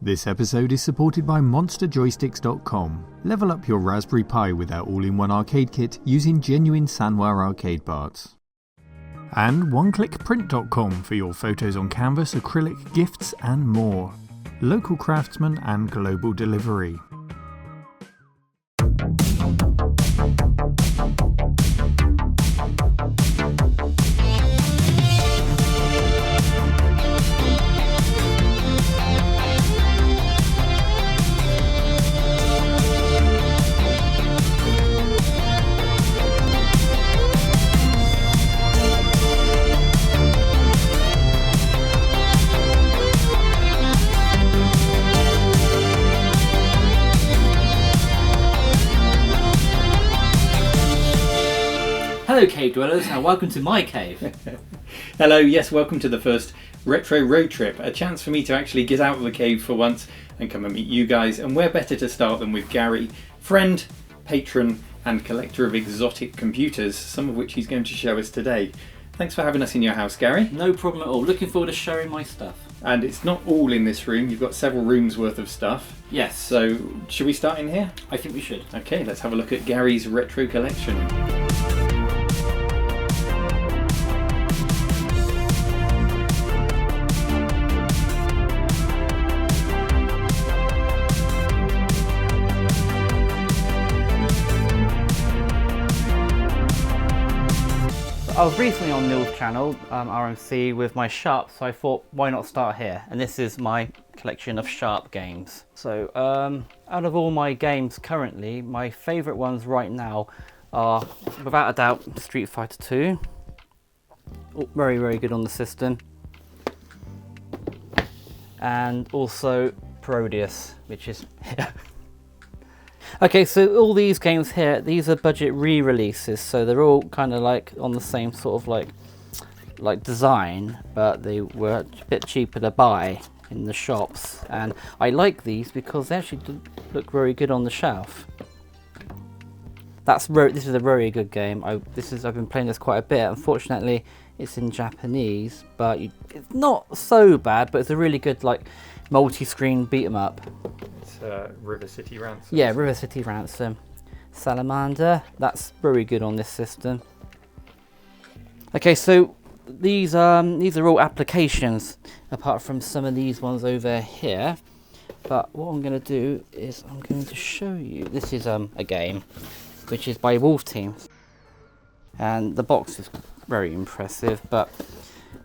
This episode is supported by MonsterJoysticks.com. Level up your Raspberry Pi with our all-in-one arcade kit using genuine Sanwa arcade parts. And OneClickPrint.com for your photos on canvas, acrylic, gifts and more. Local craftsmen and global delivery. Hello cave dwellers and welcome to my cave. Hello, yes, welcome to the first retro road trip, a chance for me to actually get out of the cave for once and come and meet you guys, and where better to start than with Gary, friend, patron and collector of exotic computers, some of which he's going to show us today. Thanks for having us in your house, Gary. No problem at all, looking forward to sharing my stuff. And it's not all in this room, you've got several rooms worth of stuff. Yes. So, should we start in here? I think we should. Okay, let's have a look at Gary's retro collection. I was recently on Neil's channel, RMC, with my Sharp, so I thought why not start here? And this is my collection of Sharp games. So out of all my games currently, my favourite ones right now are without a doubt Street Fighter 2. Oh, very, very good on the system. And also Parodius, which is here. Okay, so all these games here, these are budget re-releases, so they're all kind of like on the same sort of like design, but they were a bit cheaper to buy in the shops, and I like these because they actually look very good on the shelf. This is a very good game. I've been playing this quite a bit. Unfortunately, it's in Japanese, but it's not so bad. But it's a really good like multi-screen beat 'em up. River City Ransom. Yeah, River City Ransom. Salamander, that's very good on this system. Okay, so these are all applications, apart from some of these ones over here. But what I'm going to do is I'm going to show you. This is a game, which is by Wolf Team, and the box is very impressive. But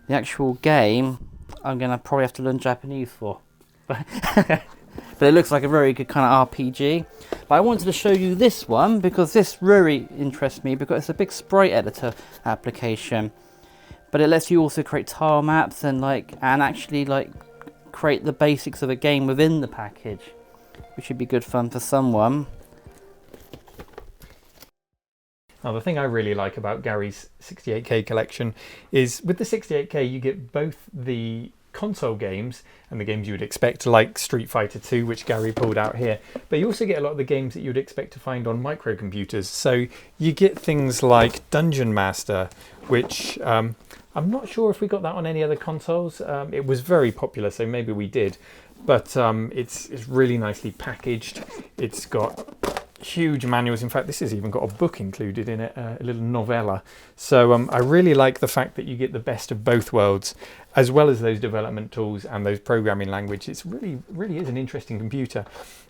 the actual game, I'm going to probably have to learn Japanese for. But it looks like a very good kind of RPG. But I wanted to show you this one because this really interests me because it's a big sprite editor application. But it lets you also create tile maps and actually create the basics of a game within the package, which would be good fun for someone. Now, the thing I really like about Gary's 68K collection is with the 68K you get both the console games and the games you would expect, like Street Fighter 2, which Gary pulled out here, but you also get a lot of the games that you would expect to find on microcomputers. So you get things like Dungeon Master, which I'm not sure if we got that on any other consoles. It was very popular, so maybe we did, but it's really nicely packaged. It's got huge manuals. In fact, this has even got a book included in it, a little novella. So I really like the fact that you get the best of both worlds, as well as those development tools and those programming language. It's really is an interesting computer.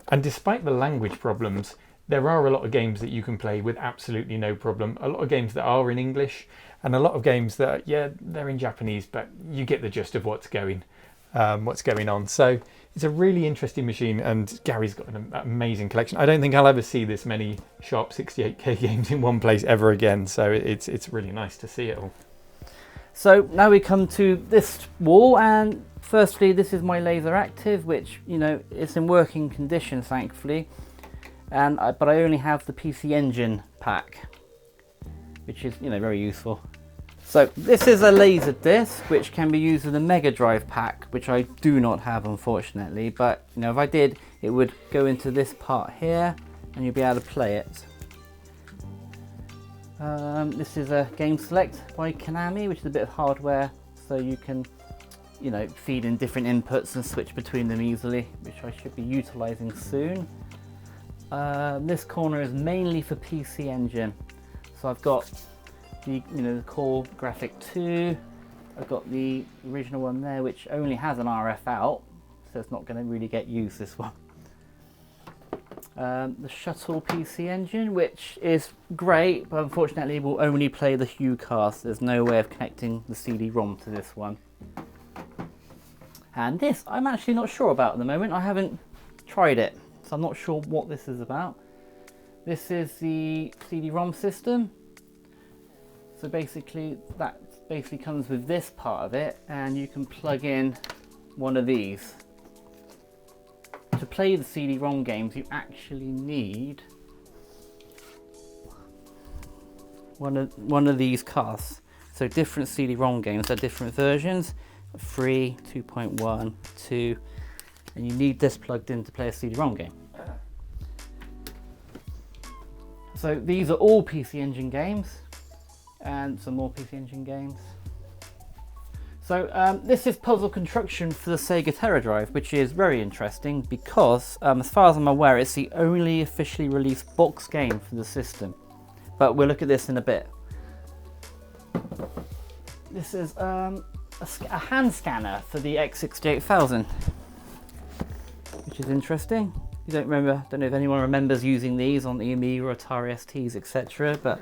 And despite the language problems, there are a lot of games that you can play with absolutely no problem. A lot of games that are in English, and a lot of games that, yeah, they're in Japanese, but you get the gist of what's going on. So it's a really interesting machine, and Gary's got an amazing collection. I don't think I'll ever see this many Sharp 68K games in one place ever again, so it's really nice to see it all. So now we come to this wall, and firstly this is my Laser Active, which is in working condition thankfully, but I only have the PC Engine pack, which is very useful. So this is a laser disc which can be used with a Mega Drive pack, which I do not have unfortunately, but if I did, it would go into this part here and you'll be able to play it. This is a Game Select by Konami, which is a bit of hardware, so you can you know, feed in different inputs and switch between them easily, which I should be utilizing soon. This corner is mainly for PC Engine. So I've got the, you know, the core graphic 2. I've got the original one there, which only has an RF out, so it's not going to really get used, this one. The Shuttle PC Engine, which is great, but unfortunately will only play the HuCast. There's no way of connecting the CD-ROM to this one. And this, I'm actually not sure about at the moment. I haven't tried it, so I'm not sure what this is about. This is the CD-ROM system. So basically, that basically comes with this part of it, and you can plug in one of these. To play the CD-ROM games, you actually need one of these casts. So different CD-ROM games are different versions, 3, 2.1, 2, and you need this plugged in to play a CD-ROM game. So these are all PC Engine games, and some more PC Engine games. So this is puzzle construction for the Sega Terra Drive, which is very interesting because, as far as I'm aware, it's the only officially released box game for the system. But we'll look at this in a bit. This is a hand scanner for the X68000, which is interesting. You don't know if anyone remembers using these on the Amiga or Atari STs, etc. But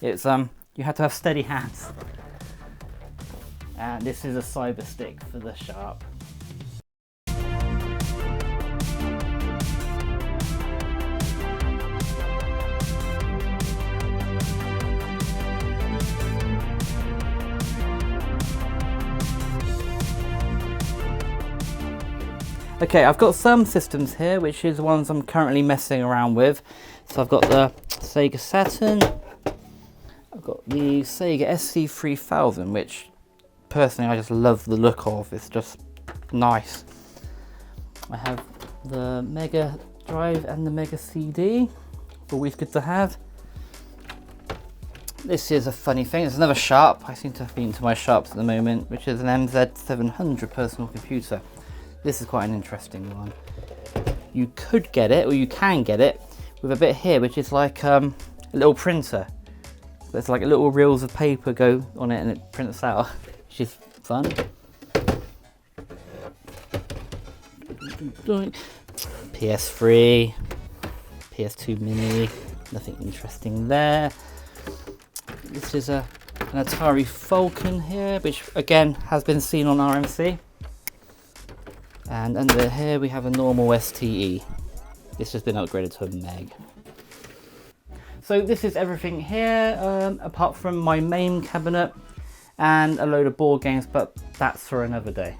it's you had to have steady hands. And this is a cyber stick for the Sharp. Okay, I've got some systems here, which is the ones I'm currently messing around with. So I've got the Sega Saturn, I've got the Sega SC3000, which personally I just love the look of. It's just nice. I have the Mega Drive and the Mega CD, always good to have. This is a funny thing, it's another Sharp. I seem to have been into my Sharps at the moment, which is an MZ700 personal computer. This is quite an interesting one. You could get it, or you can get it, with a bit here, which is like a little printer. There's like little reels of paper go on it and it prints out, which is fun. PS3, PS2 Mini, nothing interesting there. This is an Atari Falcon here, which again has been seen on RMC. And under here we have a normal STE. This has been upgraded to a Meg. So this is everything here, apart from my main cabinet and a load of board games, but that's for another day.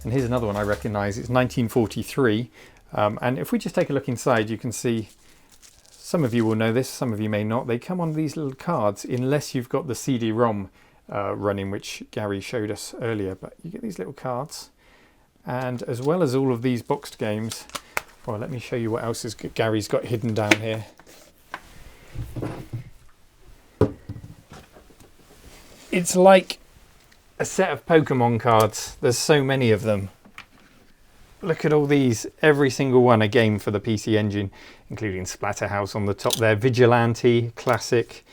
And here's another one I recognise, it's 1943. And if we just take a look inside, you can see, some of you will know this, some of you may not. They come on these little cards, unless you've got the CD-ROM running, which Gary showed us earlier. But you get these little cards. And as well as all of these boxed games, well, let me show you what else Gary's got hidden down here. It's like a set of Pokemon cards. There's so many of them. Look at all these, every single one a game for the PC Engine, including Splatterhouse on the top there, Vigilante, Classic,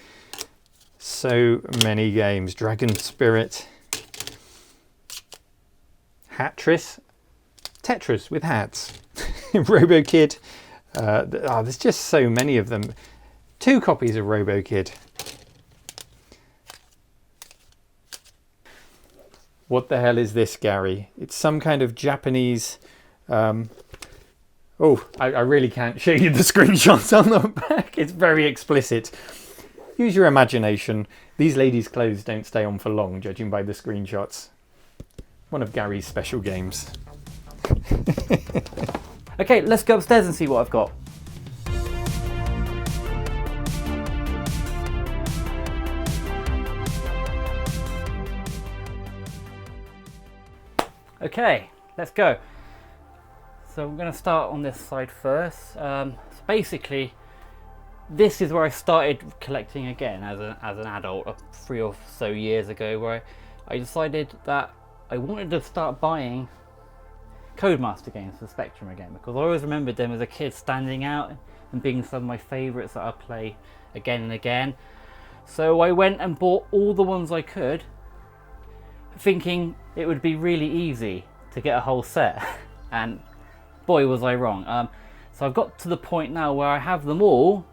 so many games, Dragon Spirit, Hatris, Tetris with hats, RoboKid, there's just so many of them. 2 copies of RoboKid. What the hell is this, Gary? It's some kind of Japanese... I really can't show you the screenshots on the back. It's very explicit. Use your imagination. These ladies' clothes don't stay on for long, judging by the screenshots. One of Gary's special games. Okay, let's go upstairs and see what I've got. Okay, let's go. So I'm going to start on this side first. So basically, this is where I started collecting again as an adult 3 or so years ago, where I decided that I wanted to start buying Codemaster games for Spectrum again, because I always remembered them as a kid standing out and being some of my favourites that I play again and again. So I went and bought all the ones I could, thinking it would be really easy to get a whole set, and boy was I wrong. So I've got to the point now where I have them all,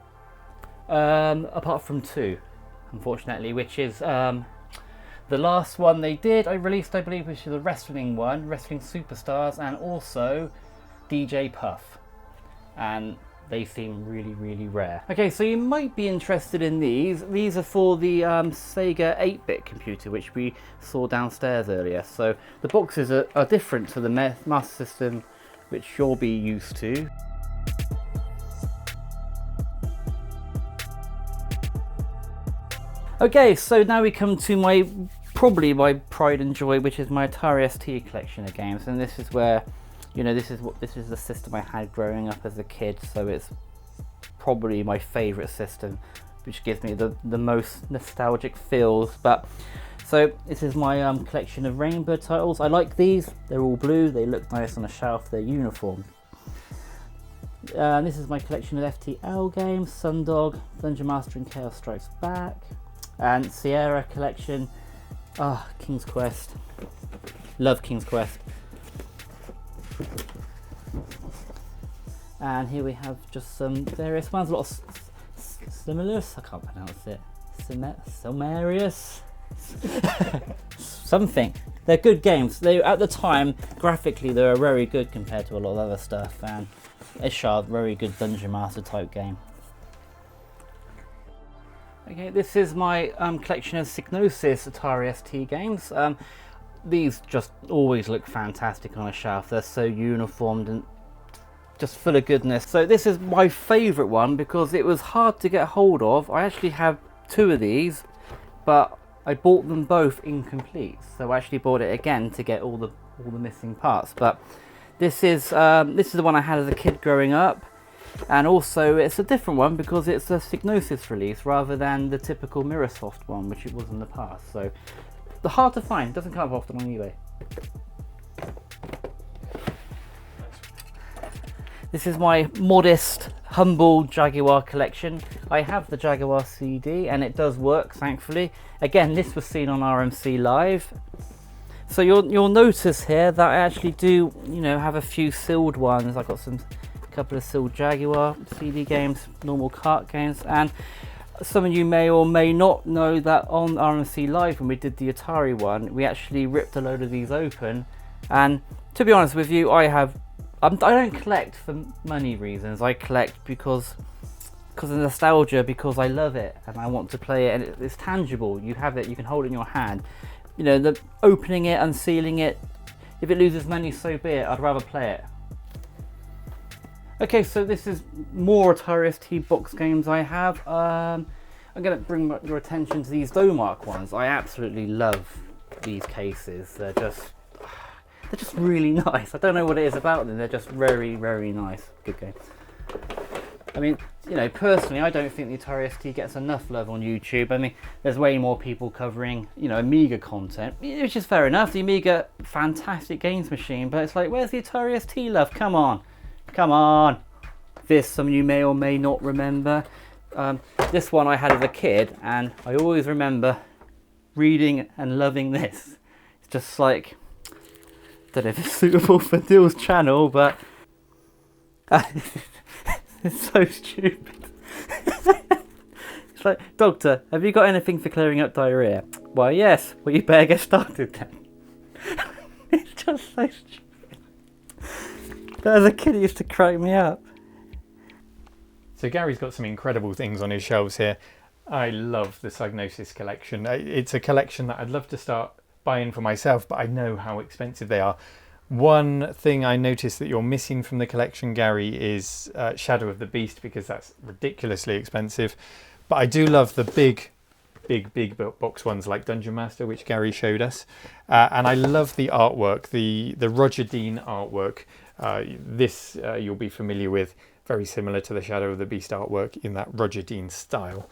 apart from two, unfortunately, which is the last one they did, I released, I believe, which is the wrestling one, Wrestling Superstars, and also DJ Puff. And they seem really, really rare. Okay, so you might be interested in these. These are for the Sega 8-bit computer, which we saw downstairs earlier. So the boxes are different to the Master System, which you'll be used to. Okay, so now we come to probably my pride and joy, which is my Atari St collection of games, and this is where, you know, this is the system I had growing up as a kid, so it's probably my favourite system, which gives me the most nostalgic feels. But so this is my collection of Rainbow titles. I like these. They're all blue. They look nice on a shelf. They're uniform. This is my collection of FTL games: Sundog, Dungeon Master, and Chaos Strikes Back, and Sierra collection. King's Quest. Love King's Quest. And here we have just some various ones, a lot of Similus, I can't pronounce it, Silmarius, something. They're good games. They, at the time, graphically, they were very good compared to a lot of other stuff, and Ishard, very good Dungeon Master type game. Okay, this is my collection of Cygnus Atari St games. These just always look fantastic on a shelf. They're so uniformed and just full of goodness. So this is my favourite one because it was hard to get hold of. I actually have two of these, but I bought them both incomplete. So I actually bought it again to get all the missing parts. But this is the one I had as a kid growing up, and also it's a different one because it's a Cygnus release rather than the typical Mirrorsoft one, which it was in the past. So they're hard to find. Doesn't come up often on eBay. This is my modest, humble Jaguar collection. I have the Jaguar CD and it does work, thankfully. Again, this was seen on RMC Live. So you'll notice here that I actually do, you know, have a few sealed ones. I've got a couple of sealed Jaguar CD games, normal kart games, and some of you may or may not know that on RMC Live when we did the Atari one, we actually ripped a load of these open. And to be honest with you, I don't collect for money reasons. I collect because of nostalgia, because I love it and I want to play it, and it's tangible. You have it, you can hold it in your hand. You know, the opening it, unsealing it, if it loses money, so be it. I'd rather play it. Okay, so this is more Atari St box games I have. I'm going to bring your attention to these Domark ones. I absolutely love these cases. They're just really nice. I don't know what it is about them. They're just very, very nice. Good game. I mean, you know, personally, I don't think the Atari St gets enough love on YouTube. I mean, there's way more people covering, you know, Amiga content, which is fair enough. The Amiga, fantastic games machine, but it's like, where's the Atari St love? Come on. Come on. This, some of you may or may not remember. This one I had as a kid, and I always remember reading and loving this. It's just like, I don't know if it's suitable for Dill's channel, but it's so stupid. It's like, Doctor, have you got anything for clearing up diarrhea? Why, yes. Well, you better get started then. It's just so stupid. But as a kid, it used to crack me up. So Gary's got some incredible things on his shelves here. I love the Cygnus collection. It's a collection that I'd love to start buying for myself, but I know how expensive they are. One thing I noticed that you're missing from the collection, Gary, is Shadow of the Beast, because that's ridiculously expensive. But I do love the big box ones like Dungeon Master, which Gary showed us. And I love the artwork, the Roger Dean artwork. This you'll be familiar with, very similar to the Shadow of the Beast artwork in that Roger Dean style.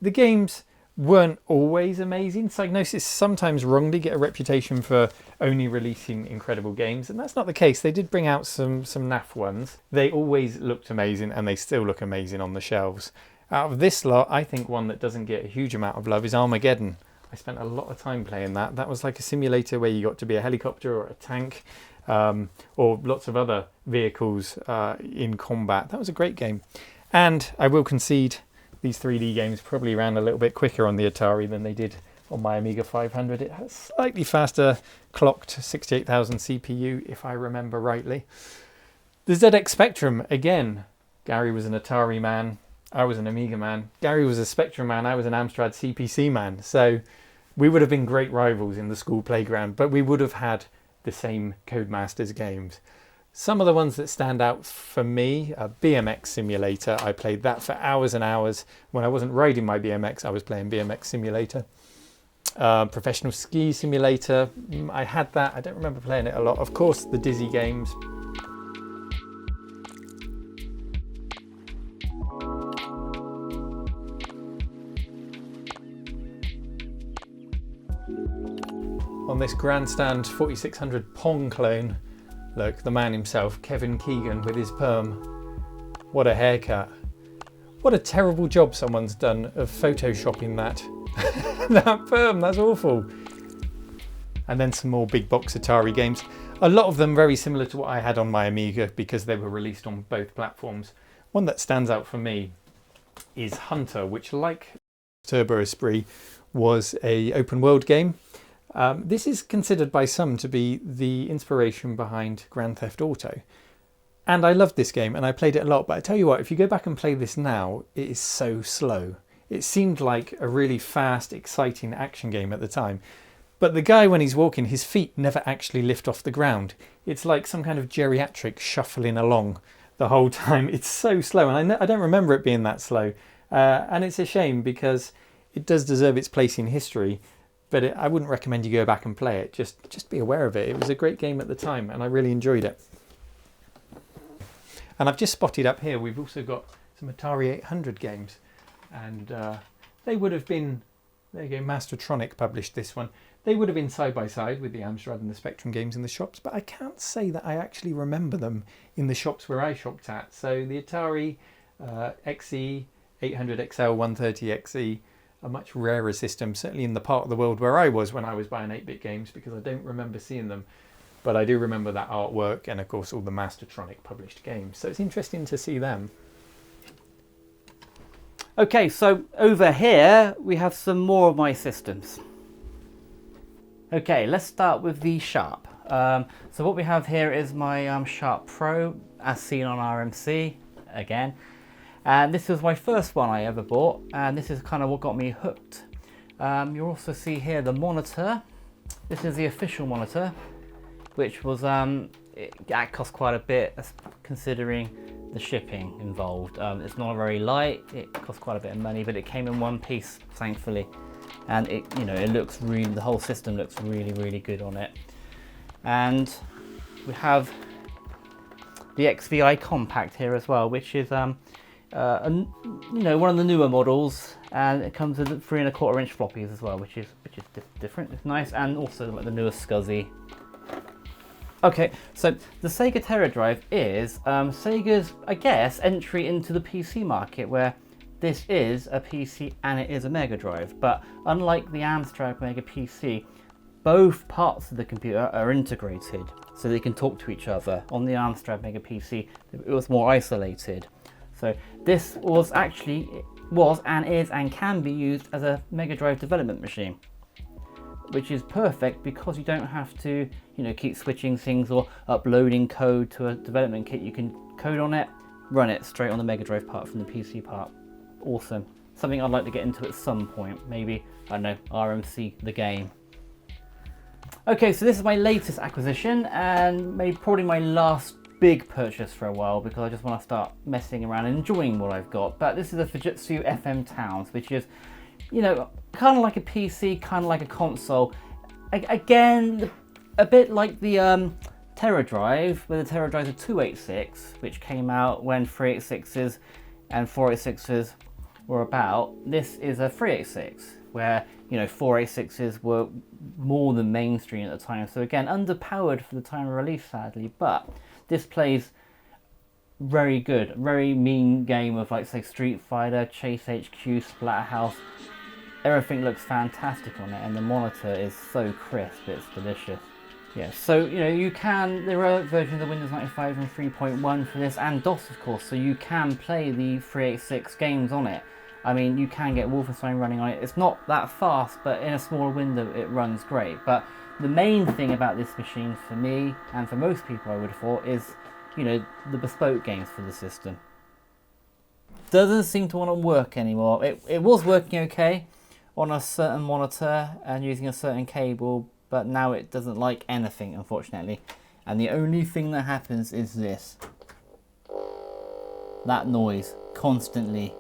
The games weren't always amazing. Cygnus sometimes wrongly get a reputation for only releasing incredible games, and that's not the case. They did bring out some naff ones. They always looked amazing, and they still look amazing on the shelves. Out of this lot, I think one that doesn't get a huge amount of love is Armageddon. I spent a lot of time playing that. That was like a simulator where you got to be a helicopter or a tank, or lots of other vehicles in combat. That was a great game. And I will concede, these 3D games probably ran a little bit quicker on the Atari than they did on my Amiga 500. It has slightly faster clocked 68,000 CPU, if I remember rightly. The ZX Spectrum, again, Gary was an Atari man, I was an Amiga man. Gary was a Spectrum man, I was an Amstrad CPC man. So we would have been great rivals in the school playground, but we would have had the same Codemasters games. Some of the ones that stand out for me are BMX Simulator. I played that for hours and hours. When I wasn't riding my BMX, I was playing BMX Simulator. Professional Ski Simulator, I had that. I don't remember playing it a lot. Of course, the Dizzy games. On this Grandstand 4600 Pong clone, look, the man himself, Kevin Keegan, with his perm. What a haircut. What a terrible job someone's done of photoshopping that. That perm, that's awful. And then some more big box Atari games. A lot of them very similar to what I had on my Amiga because they were released on both platforms. One that stands out for me is Hunter, which, like Turbo Esprit, was an open world game. This is considered by some to be the inspiration behind Grand Theft Auto. And I loved this game and I played it a lot, but I tell you what, if you go back and play this now, it is so slow. It seemed like a really fast, exciting action game at the time. But the guy, when he's walking, his feet never actually lift off the ground. It's like some kind of geriatric shuffling along the whole time. It's so slow, and I don't remember it being that slow. And it's a shame because it does deserve its place in history. But I wouldn't recommend you go back and play it. Just be aware of it. It was a great game at the time and I really enjoyed it. And I've just spotted up here, we've also got some Atari 800 games. And they would have been, there you go, Mastertronic published this one. They would have been side by side with the Amstrad and the Spectrum games in the shops, but I can't say that I actually remember them in the shops where I shopped at. So the Atari Xc, 800XL, 130Xe, a much rarer system, certainly in the part of the world where I was when I was buying 8-bit games, because I don't remember seeing them. But I do remember that artwork and, of course, all the Mastertronic published games. So it's interesting to see them. Okay, so over here we have some more of my systems. Okay, let's start with the Sharp. So what we have here is my Sharp Pro, as seen on RMC, again. And this was my first one I ever bought, and this is kind of what got me hooked. You'll also see here the monitor. This is the official monitor, which was, that cost quite a bit considering the shipping involved. It's not very light, it cost quite a bit of money, but it came in one piece, thankfully. And it, it looks really, the whole system looks really, really good on it. And we have the Xvi Compact here as well, which is one of the newer models, and it comes with 3 1/4 inch floppies as well, which is different. It's nice, and also like the newest SCSI. Okay, so the Sega Terra Drive is Sega's, I guess, entry into the PC market, where this is a PC and it is a Mega Drive. But unlike the Amstrad Mega PC, both parts of the computer are integrated, so they can talk to each other. On the Amstrad Mega PC, it was more isolated. So this was and is and can be used as a Mega Drive development machine, which is perfect because you don't have to, keep switching things or uploading code to a development kit. You can code on it, run it straight on the Mega Drive part from the PC part. Awesome. Something I'd like to get into at some point. Maybe, I don't know, RMC the game. Okay, so this is my latest acquisition and probably my last big purchase for a while, because I just want to start messing around and enjoying what I've got. But this is a Fujitsu FM Towns, which is, kind of like a PC, kind of like a console. Again, a bit like the Terra Drive, where the Terra Drive is a 286, which came out when 386s and 486s were about. This is a 386, where 486s were more than mainstream at the time. So again, underpowered for the time of release, sadly, but this plays very good. Very mean game of, like, say, Street Fighter, Chase HQ, Splatterhouse. Everything looks fantastic on it, and the monitor is so crisp, it's delicious. Yeah, so there are versions of Windows 95 and 3.1 for this, and DOS of course, so you can play the 386 games on it. I mean, you can get Wolfenstein running on it. It's not that fast, but in a smaller window it runs great. But the main thing about this machine for me, and for most people I would have thought, is the bespoke games for the system. Doesn't seem to want to work anymore. It was working okay on a certain monitor and using a certain cable, but now it doesn't like anything, unfortunately. And the only thing that happens is this. That noise, constantly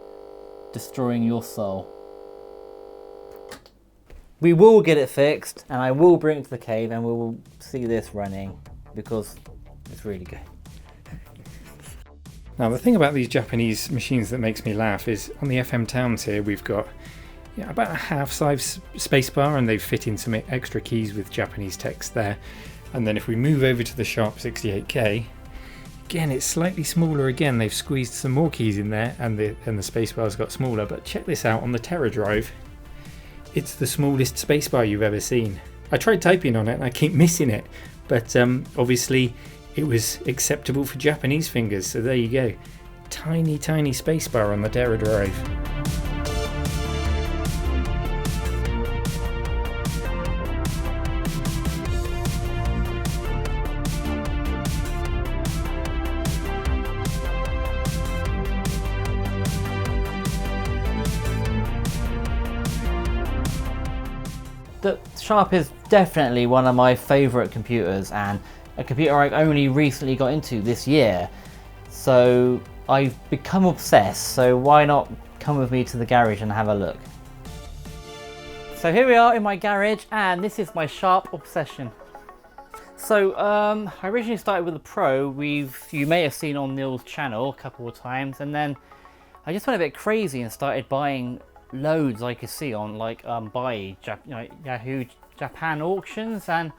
destroying your soul. We will get it fixed, and I will bring it to the cave, and we will see this running, because it's really good. Now, the thing about these Japanese machines that makes me laugh is on the FM Towns here, we've got about a half-size spacebar, and they've fit in some extra keys with Japanese text there. And then if we move over to the Sharp 68K, again, it's slightly smaller again. They've squeezed some more keys in there, and the spacebar's got smaller. But check this out on the Terra Drive. It's the smallest spacebar you've ever seen. I tried typing on it, and I keep missing it. But obviously, it was acceptable for Japanese fingers. So there you go. Tiny, tiny spacebar on the Terra Drive. The Sharp is definitely one of my favourite computers, and a computer I only recently got into this year. So I've become obsessed, so why not come with me to the garage and have a look. So here we are in my garage, and this is my Sharp obsession. So I originally started with a Pro. You may have seen on Neil's channel a couple of times, and then I just went a bit crazy and started buying loads I could see on Yahoo Japan auctions, and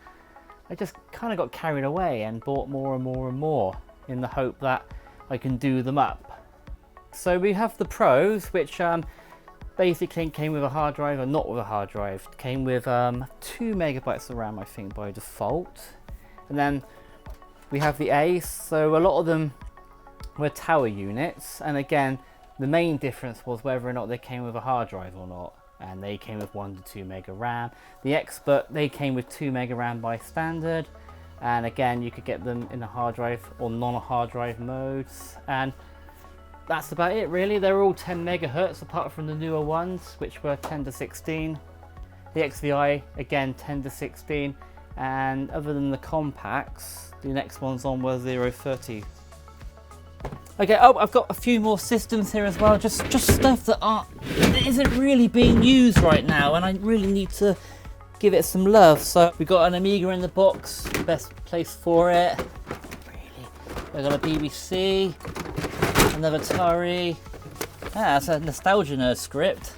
I just kind of got carried away and bought more and more and more in the hope that I can do them up. So we have the Pros, which basically came with a hard drive, or not with a hard drive. Came with 2 megabytes of RAM, I think, by default. And then we have the Ace, so a lot of them were tower units, and again, the main difference was whether or not they came with a hard drive or not, and they came with 1 to 2 mega RAM. The Expert, they came with 2 mega RAM by standard, and again, you could get them in a hard drive or non-hard drive modes, and that's about it really. They're all 10 megahertz apart from the newer ones, which were 10 to 16. The XVI, again, 10 to 16, and other than the compacts, the next ones on were 030. Okay, I've got a few more systems here as well, just stuff that isn't really being used right now, and I really need to give it some love. So we've got an Amiga in the box, best place for it. Really. We've got a BBC, another Atari. That's a Nostalgia Nerd script.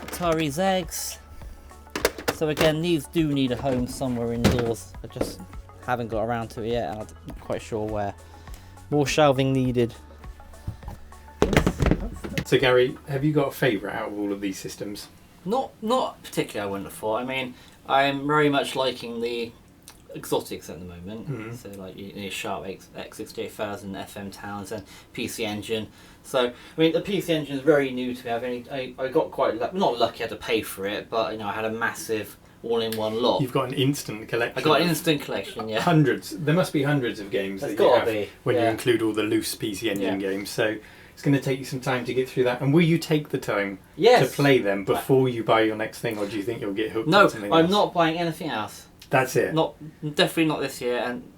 Atari Xs. So again, these do need a home somewhere indoors. I just haven't got around to it yet, and I'm not quite sure where. More shelving needed. So Gary, have you got a favourite out of all of these systems? Not particularly, I wouldn't have thought. I mean, I'm very much liking the exotics at the moment. Mm-hmm. So like Sharp X68000, FM Towns, and PC Engine. So I mean, the PC Engine is very new to me. I got quite not lucky I had to pay for it, but I had a massive all-in-one lot. You've got an instant collection. I got an instant collection, yeah. Hundreds. There must be hundreds of games that you have when you include all the loose PC Engine games. So it's going to take you some time to get through that. And will you take the time to play them before you buy your next thing, or do you think you'll get hooked on something else? No, I'm not buying anything else. That's it. Definitely not this year, and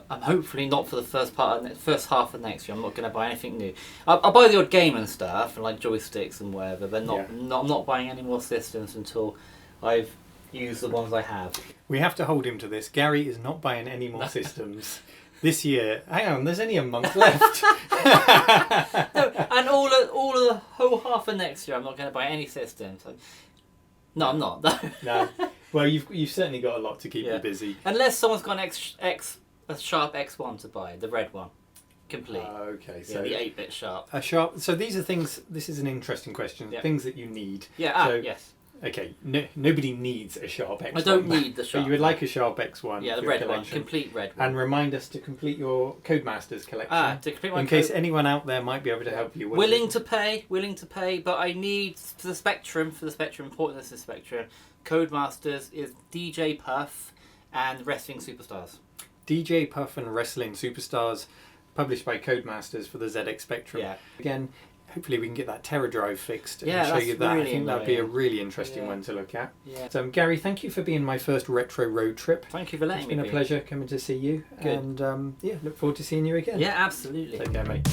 I'm hopefully not for the first half of next year. I'm not going to buy anything new. I'll buy the odd game and stuff, and like joysticks and whatever, but I'm not buying any more systems until I've used the ones I have. We have to hold him to this. Gary is not buying any more systems this year. Hang on, there's only a month left. No, and all of the whole half of next year, I'm not going to buy any systems. No, I'm not. No. Well, you've certainly got a lot to keep you busy. Unless someone's got a Sharp X1 to buy, the red one. Complete. Okay, so the 8-bit Sharp. A Sharp. So these are things. This is an interesting question. Yeah. Things that you need. Yeah. So, Yes. Okay. Nobody needs a Sharp X1. I don't need the Sharp. But you would like a Sharp X1. Yeah, the for your red one, collection. complete red one. And remind us to complete your Codemasters collection. To complete my in case anyone out there might be able to help you. Willing to pay, but I need for the Spectrum, importance of the Spectrum. Codemasters is DJ Puff and Wrestling Superstars. DJ Puff and Wrestling Superstars, published by Codemasters for the ZX Spectrum. Yeah. Again, hopefully we can get that Terra drive fixed and Yeah, show that's you that. really I think that'd be a annoying. really interesting one to look at. Yeah. So, Gary, thank you for being my first retro road trip. Thank you for letting It's me. been a pleasure coming to see you. Good. And look forward to seeing you again. Yeah, absolutely. Take care, mate.